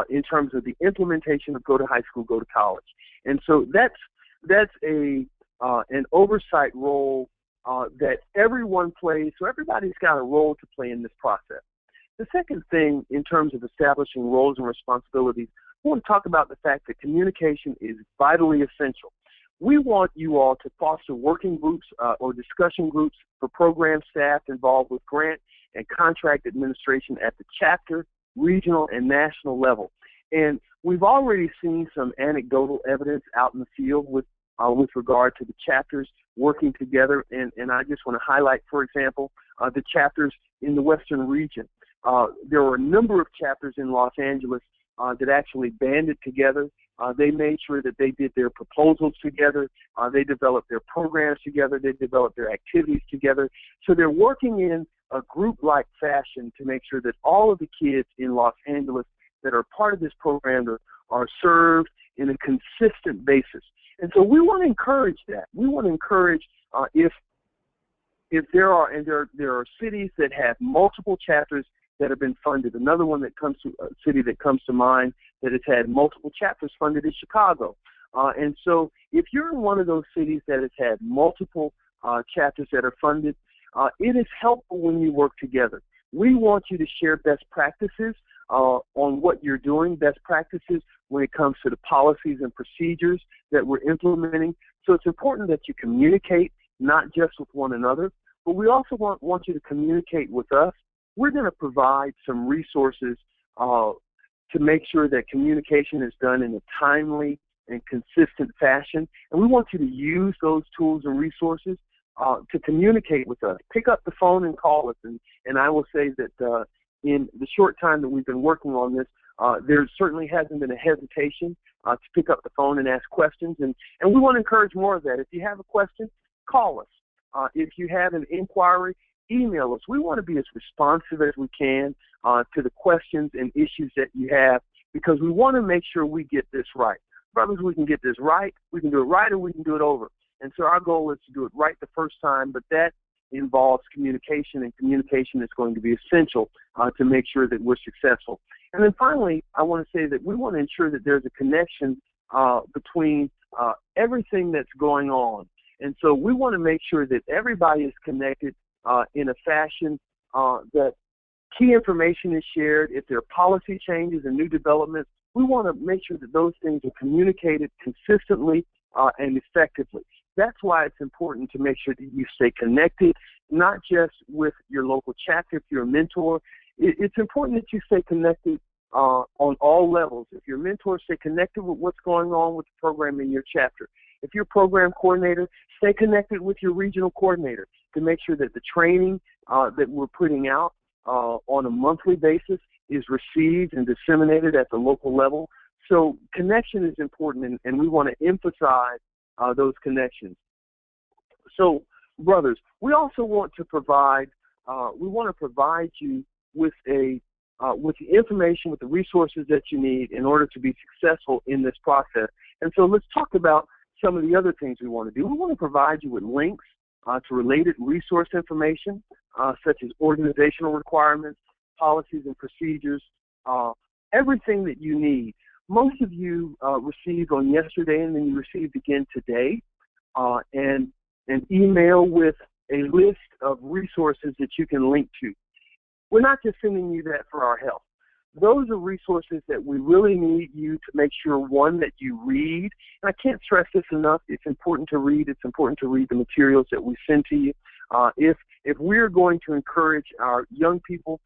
in terms of the implementation of Go to High School, Go to College. And so that's an oversight role that everyone plays, so everybody's got a role to play in this process. The second thing in terms of establishing roles and responsibilities, I want to talk about the fact that communication is vitally essential. We want you all to foster working groups or discussion groups for program staff involved with grant and contract administration at the chapter, regional, and national level. And we've already seen some anecdotal evidence out in the field with regard to the chapters working together. And I just want to highlight, for example, the chapters in the Western region. There were a number of chapters in Los Angeles that actually banded together. They made sure that they did their proposals together. They developed their programs together. They developed their activities together. So they're working in a group-like fashion to make sure that all of the kids in Los Angeles that are part of this program are served in a consistent basis. And so we want to encourage that. We want to encourage if there are cities that have multiple chapters that have been funded. Another one that comes to a city that comes to mind that has had multiple chapters funded is Chicago. And so if you're in one of those cities that has had multiple chapters that are funded, it is helpful when you work together. We want you to share best practices on what you're doing, best practices when it comes to the policies and procedures that we're implementing. So it's important that you communicate not just with one another, but we also want you to communicate with us. We're going to provide some resources to make sure that communication is done in a timely and consistent fashion. And we want you to use those tools and resources to communicate with us. Pick up the phone and call us. And I will say that in the short time that we've been working on this, there certainly hasn't been a hesitation to pick up the phone and ask questions. And we want to encourage more of that. If you have a question, call us. If you have an inquiry, email us. We want to be as responsive as we can to the questions and issues that you have, because we want to make sure we get this right. Brothers, we can get this right. We can do it right, or we can do it over. And so our goal is to do it right the first time, but that involves communication, and communication is going to be essential to make sure that we're successful. And then finally, I want to say that we want to ensure that there's a connection between everything that's going on. And so we want to make sure that everybody is connected in a fashion that key information is shared. If there are policy changes and new developments, we want to make sure that those things are communicated consistently and effectively. That's why it's important to make sure that you stay connected, not just with your local chapter if you're a mentor. It's important that you stay connected on all levels. If you're a mentor, stay connected with what's going on with the program in your chapter. If you're a program coordinator, stay connected with your regional coordinator to make sure that the training that we're putting out on a monthly basis is received and disseminated at the local level. So connection is important, and we want to emphasize those connections. So, brothers, we also want to provide you with with the information, with the resources that you need in order to be successful in this process. And so let's talk about some of the other things we want to do. We want to provide you with links to related resource information, such as organizational requirements, policies and procedures, everything that you need. Most of you received on yesterday, and then you received again today, and an email with a list of resources that you can link to. We're not just sending you that for our health. Those are resources that we really need you to make sure, one, that you read. And I can't stress this enough. It's important to read. It's important to read the materials that we send to you. If we're going to encourage our young people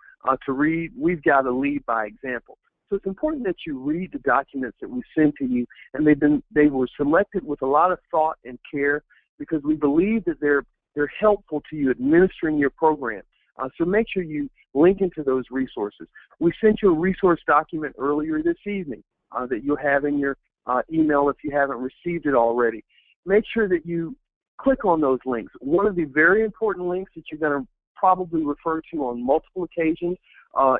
to read, we've got to lead by example. So it's important that you read the documents that we send to you, and they were selected with a lot of thought and care because we believe that they're helpful to you administering your program. So make sure you link into those resources. We sent you a resource document earlier this evening that you'll have in your email if you haven't received it already. Make sure that you click on those links. One of the very important links that you're going to probably refer to on multiple occasions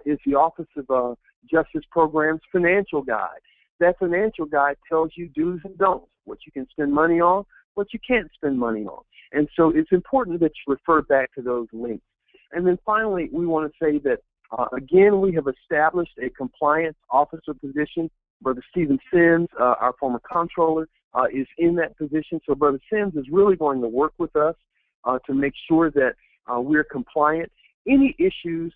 is the Office of Justice Programs Financial Guide. That financial guide tells you do's and don'ts, what you can spend money on, what you can't spend money on. And so it's important that you refer back to those links. And then finally, we want to say that, again, we have established a compliance officer position. Brother Stephen Sims, our former comptroller, is in that position. So Brother Sims is really going to work with us to make sure that we're compliant. Any issues,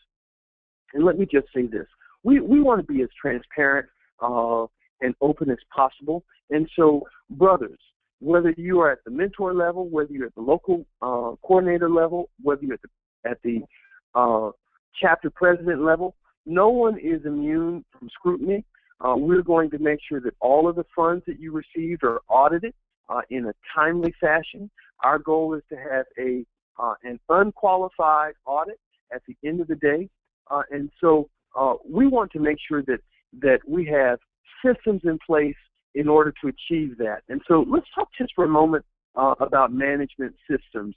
and let me just say this, we want to be as transparent and open as possible. And so, brothers, whether you are at the mentor level, whether you're at the local coordinator level, whether you're at the chapter president level, no one is immune from scrutiny. We're going to make sure that all of the funds that you received are audited in a timely fashion. Our goal is to have an unqualified audit at the end of the day. And so we want to make sure that we have systems in place in order to achieve that. And so let's talk just for a moment about management systems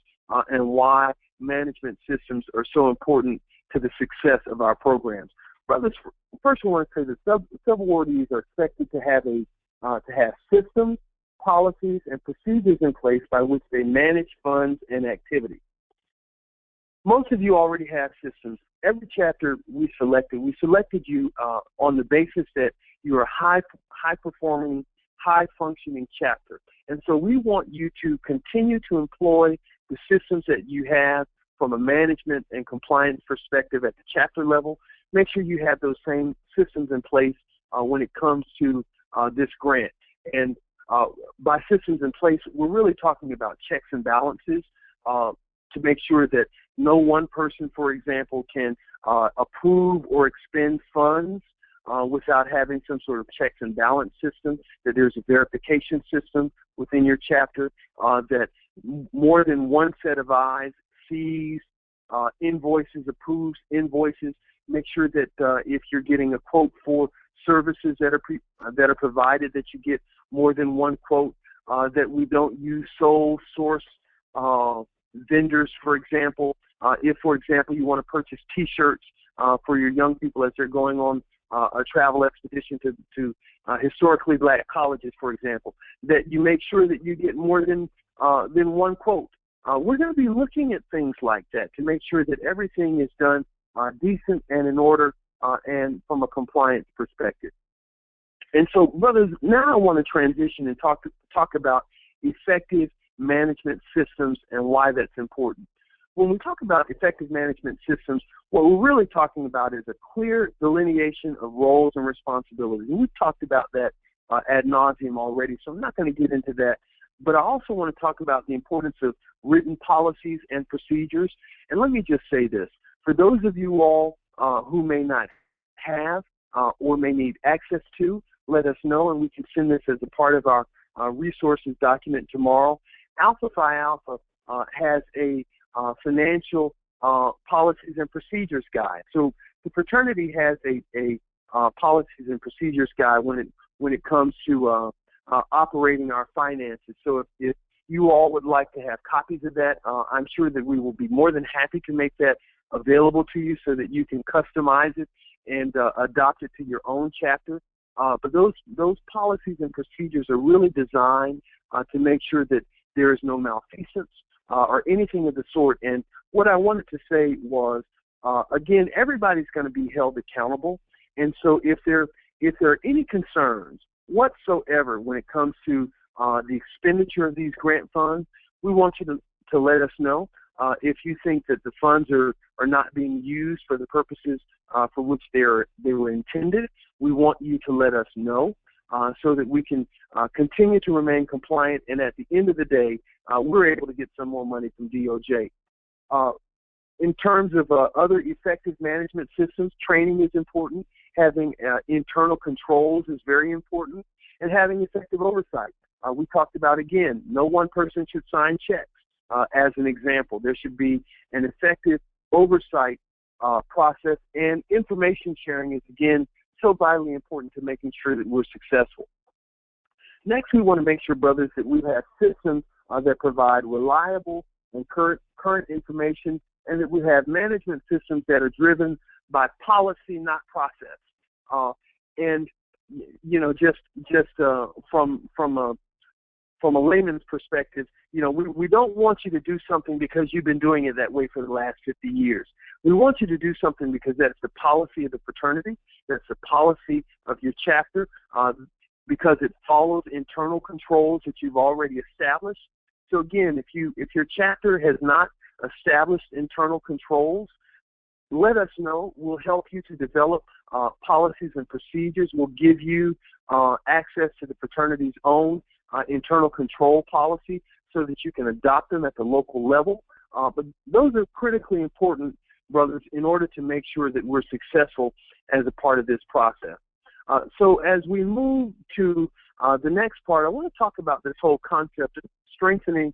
and why management systems are so important to the success of our programs. Brothers, first I want to say that subawardees are expected to have systems, policies, and procedures in place by which they manage funds and activities. Most of you already have systems. Every chapter we selected you on the basis that you're a high-performing, high-functioning chapter. And so we want you to continue to employ the systems that you have from a management and compliance perspective at the chapter level. Make sure you have those same systems in place when it comes to this grant. And by systems in place, we're really talking about checks and balances to make sure that no one person, for example, can approve or expend funds without having some sort of checks and balance system, that there's a verification system within your chapter, that more than one set of eyes sees invoices, approves invoices. Make sure that if you're getting a quote for services that are provided, that you get more than one quote, that we don't use sole source vendors, for example. If, for example, you want to purchase T-shirts for your young people as they're going on a travel expedition to historically black colleges, for example, that you make sure that you get more than one quote we're going to be looking at things like that to make sure that everything is done decent and in order and from a compliance perspective. And so, brothers, now I want to transition and talk about effective management systems and why that's important. When we talk about effective management systems, what we're really talking about is a clear delineation of roles and responsibilities. And we've talked about that ad nauseum already, so I'm not going to get into that. But I also want to talk about the importance of written policies and procedures. And let me just say this. For those of you all who may not have or may need access to, let us know, and we can send this as a part of our resources document tomorrow. Alpha Phi Alpha has a financial policies and procedures guide. So the fraternity has a policies and procedures guide when it comes to operating our finances. So if you all would like to have copies of that, I'm sure that we will be more than happy to make that available to you so that you can customize it and adopt it to your own chapter. But those policies and procedures are really designed to make sure that there is no malfeasance or anything of the sort. And what I wanted to say was, again, everybody's going to be held accountable. And so if there are any concerns whatsoever when it comes to the expenditure of these grant funds, we want you to let us know. If you think that the funds are not being used for the purposes for which they were intended, we want you to let us know so that we can continue to remain compliant. And at the end of the day, we're able to get some more money from DOJ. In terms of other effective management systems, training is important. Having internal controls is very important. And having effective oversight. We talked about, again, no one person should sign checks. As an example, there should be an effective oversight process, and information sharing is, again, so vitally important to making sure that we're successful. Next, we want to make sure, brothers, that we have systems that provide reliable and current information, and that we have management systems that are driven by policy, not process. And you know, just from a layman's perspective, you know, we don't want you to do something because you've been doing it that way for the last 50 years. We want you to do something because that's the policy of the fraternity, that's the policy of your chapter, because it follows internal controls that you've already established. So again, if your chapter has not established internal controls, let us know. We'll help you to develop policies and procedures. We'll give you access to the fraternity's own internal control policy so that you can adopt them at the local level. But those are critically important, brothers, in order to make sure that we're successful as a part of this process. So as we move to the next part, I want to talk about this whole concept of strengthening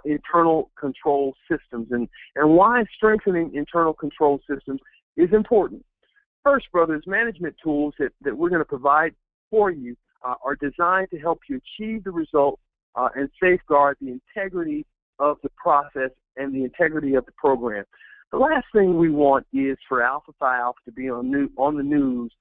internal control systems and why strengthening internal control systems is important. First, brothers, management tools that we're going to provide for you are designed to help you achieve the results and safeguard the integrity of the process and the integrity of the program. The last thing we want is for Alpha Phi Alpha to be on the news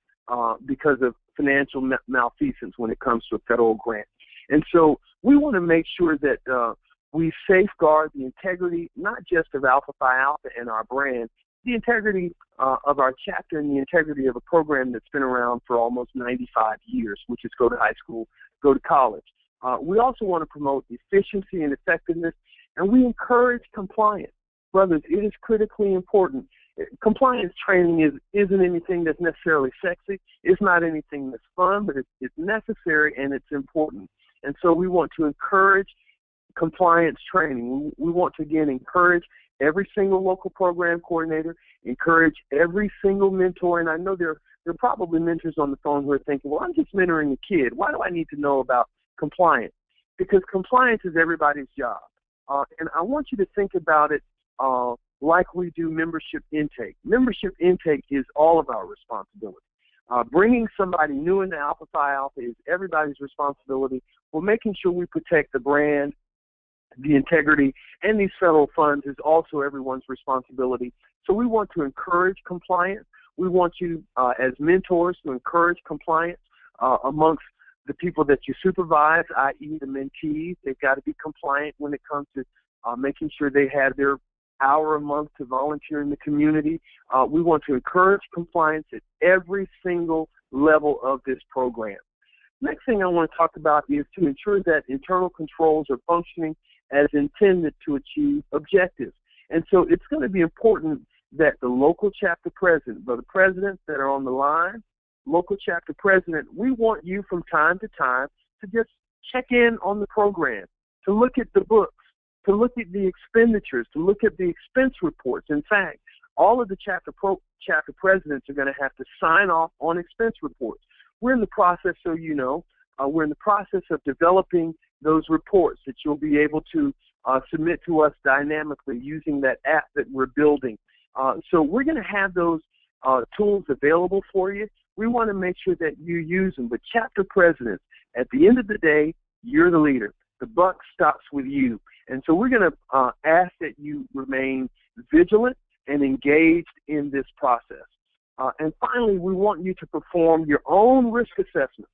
because of financial malfeasance when it comes to a federal grant. And so we want to make sure that we safeguard the integrity, not just of Alpha Phi Alpha and our brand, the integrity of our chapter and the integrity of a program that's been around for almost 95 years, which is go to high school, go to college. We also want to promote efficiency and effectiveness, and we encourage compliance. Brothers, it is critically important. Compliance training isn't anything that's necessarily sexy. It's not anything that's fun, but it's necessary and it's important. And so we want to encourage compliance training. We want to, again, encourage every single local program coordinator, encourage every single mentor. And I know there are probably mentors on the phone who are thinking, well, I'm just mentoring a kid. Why do I need to know about compliance? Because compliance is everybody's job. And I want you to think about it like we do membership intake. Membership intake is all of our responsibility. Bringing somebody new into Alpha Phi Alpha is everybody's responsibility. We're making sure we protect the brand, the integrity, and these federal funds is also everyone's responsibility. So we want to encourage compliance. We want you as mentors to encourage compliance amongst the people that you supervise, i.e. the mentees. They've got to be compliant when it comes to making sure they had their hour a month to volunteer in the community. We want to encourage compliance at every single level of this program. Next thing I want to talk about is to ensure that internal controls are functioning as intended to achieve objectives. And so it's going to be important that the local chapter president, the presidents that are on the line, local chapter president, we want you from time to time to just check in on the program, to look at the books, to look at the expenditures, to look at the expense reports. In fact, all of the chapter presidents are going to have to sign off on expense reports. We're in the process, so you know, we're in the process of developing those reports that you'll be able to submit to us dynamically using that app that we're building. So we're going to have those tools available for you. We want to make sure that you use them. But chapter presidents, at the end of the day, you're the leader. The buck stops with you. And so we're going to ask that you remain vigilant and engaged in this process. And finally, we want you to perform your own risk assessment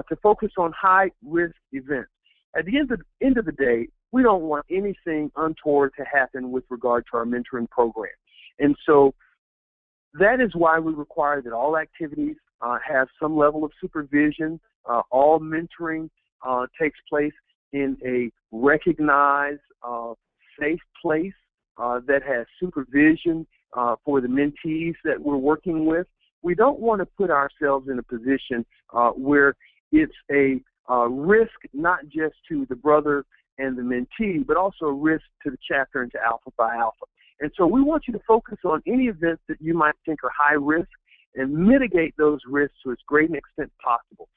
to focus on high-risk events. At the end of the day, we don't want anything untoward to happen with regard to our mentoring program. And so that is why we require that all activities have some level of supervision. All mentoring takes place in a recognized, safe place that has supervision for the mentees that we're working with. We don't want to put ourselves in a position where it's a risk not just to the brother and the mentee, but also a risk to the chapter and to Alpha Phi Alpha. And so we want you to focus on any events that you might think are high risk and mitigate those risks to as great an extent possible.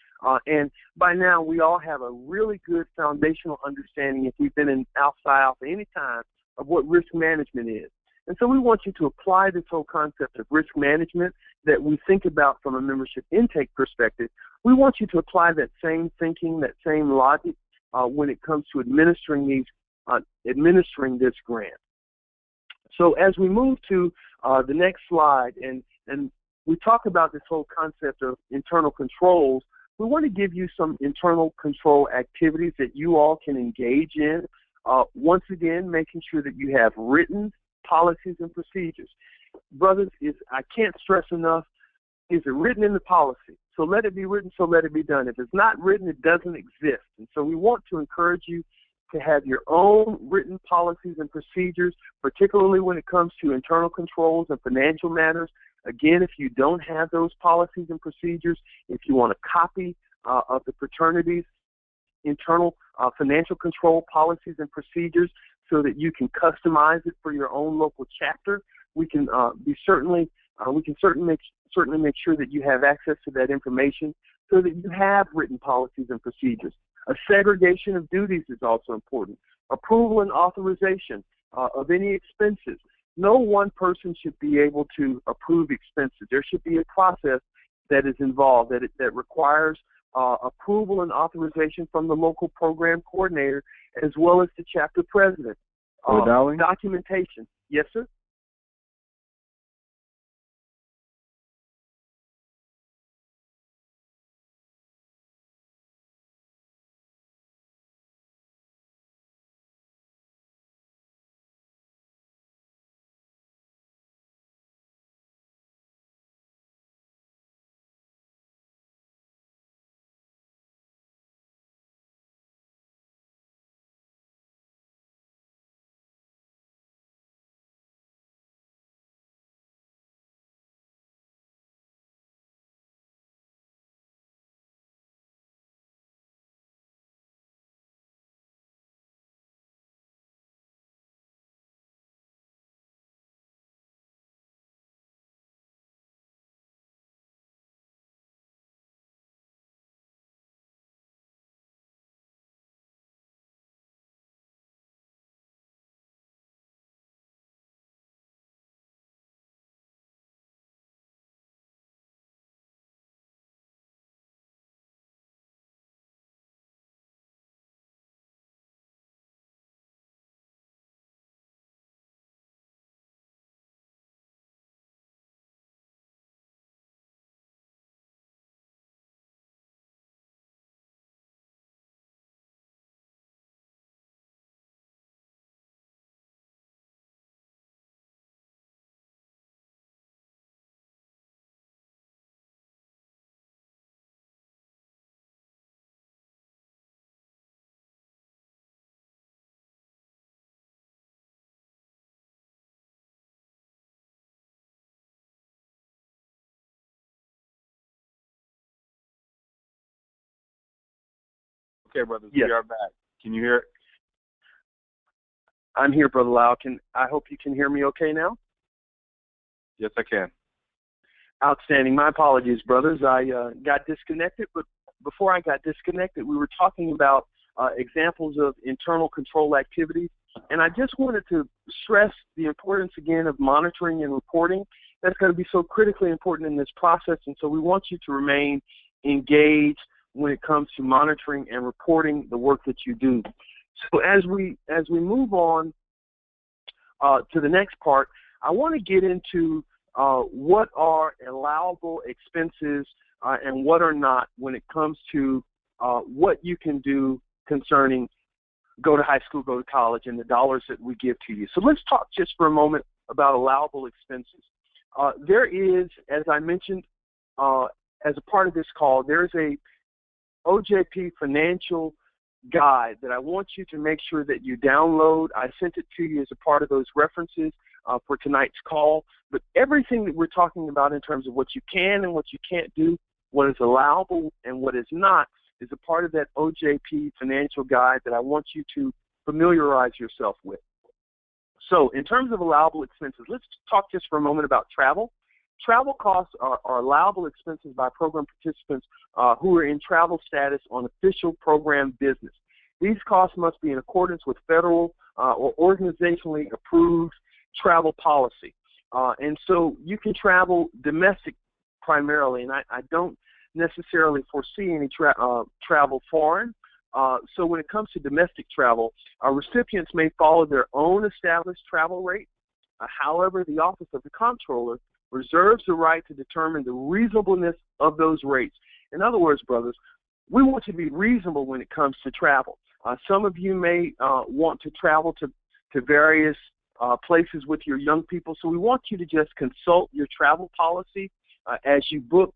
And by now, we all have a really good foundational understanding, if we've been in Alpha Phi Alpha any time, of what risk management is. And so we want you to apply this whole concept of risk management that we think about from a membership intake perspective. We want you to apply that same thinking, that same logic when it comes to administering this grant. So as we move to the next slide, and we talk about this whole concept of internal controls, we want to give you some internal control activities that you all can engage in. Once again, making sure that you have written policies and procedures. Brothers, I can't stress enough, is it written in the policy? So let it be written, so let it be done. If it's not written, it doesn't exist. And so we want to encourage you to have your own written policies and procedures, particularly when it comes to internal controls and financial matters. Again, if you don't have those policies and procedures, if you want a copy of the fraternity's internal financial control policies and procedures so that you can customize it for your own local chapter, we can certainly make sure that you have access to that information so that you have written policies and procedures. A segregation of duties is also important. Approval and authorization of any expenses. No one person should be able to approve expenses. There should be a process that is involved, that requires approval and authorization from the local program coordinator as well as the chapter president. Documentation. Yes, sir? Okay, brothers, Yes. we are back. Can you hear it? I'm here, Brother Lau. I hope you can hear me okay now? Yes, I can. Outstanding. My apologies, brothers. I got disconnected, but before I got disconnected, we were talking about examples of internal control activities, and I just wanted to stress the importance again of monitoring and reporting. That's going to be so critically important in this process, and so we want you to remain engaged when it comes to monitoring and reporting the work that you do. So as we move on to the next part, I want to get into what are allowable expenses and what are not when it comes to what you can do concerning go to high school, go to college, and the dollars that we give to you. So let's talk just for a moment about allowable expenses. There is, as I mentioned as a part of this call, there's a OJP financial guide that I want you to make sure that you download. I sent it to you as a part of those references for tonight's call. But everything that we're talking about in terms of what you can and what you can't do, what is allowable and what is not, is a part of that OJP financial guide that I want you to familiarize yourself with. So in terms of allowable expenses, let's talk just for a moment about travel. Travel costs are allowable expenses by program participants who are in travel status on official program business. These costs must be in accordance with federal or organizationally approved travel policy. And so you can travel domestic primarily, and I don't necessarily foresee any travel foreign. So when it comes to domestic travel, recipients may follow their own established travel rate. However, the Office of the Comptroller reserves the right to determine the reasonableness of those rates. In other words, brothers, we want to be reasonable when it comes to travel. Some of you may want to travel to various places with your young people, so we want you to just consult your travel policy as you book